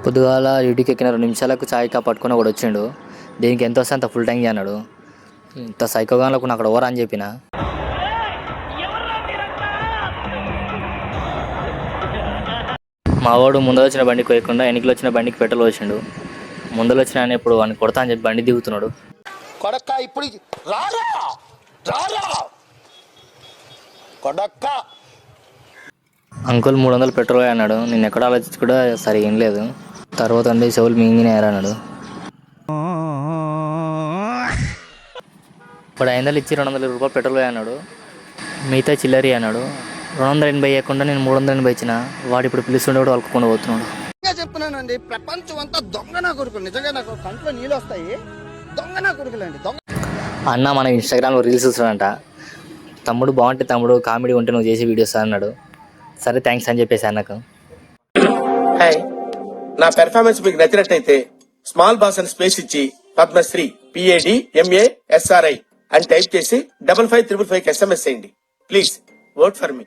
పొద్దుగాల డ్యూటీకి ఎక్కిన 2 నిమిషాలకు చాయ్ కప్ పట్టుకొని ఒకడు వచ్చిండు. దీనికి ఎంత వస్తే అంత ఫుల్ ట్యాంక్ అన్నాడు. ఇంత సైకోగాన్లకు అక్కడ ఓవర్ అని చెప్పిన. మా వాడు ముందర వచ్చిన బండికి పోయకుండా వెనకలు వచ్చిన బండికి పెట్రోల్ వచ్చిండు. ముందర వచ్చిన ఆయన ఇప్పుడు వాడిని కొడతా అని చెప్పి బండి దిగుతున్నాడు. అంకుల్ 300 పెట్రోల్ అన్నాడు. నేను ఎక్కడ ఆలోచించి కూడా సరిగా ఏం లేదు. తర్వాత అండి చెవులు మింగినారు అన్నాడు. ఇప్పుడు 500 ఇచ్చి 200 రూపాయలు పెట్రోల్ అన్నాడు. మిగతా చిల్లరి అన్నాడు. 280 ఇవ్వకుండా నేను 380 ఇచ్చిన. వాడు ఇప్పుడు పిలుస్తుండే కూడా వలుపుకుండా పోతున్నాడు. చెప్తున్నానండి, ప్రపంచం అంతా దొంగ నా కొడుకులు. నిజంగా నాకు కంట్లో నీళ్ళు వస్తాయి. దొంగ నా కొడుకులండి. అన్న మన ఇన్స్టాగ్రామ్లో రీల్స్ చూస్తాడంట. తమ్ముడు బాగుంటే తమ్ముడు కామెడీ ఉంటే నువ్వు చేసి వీడియోస్ అన్నాడు. సరే థ్యాంక్స్ అని చెప్పేసి అన్నకు. హాయ్, నా పెర్ఫార్మెన్స్ మీకు నచ్చినట్టయితే స్మాల్ బాస్ అని స్పేస్ ఇచ్చి పద్మశ్రీ PADMASRI అని టైప్ చేసి 5555 SMS చేయండి. Please vote for me.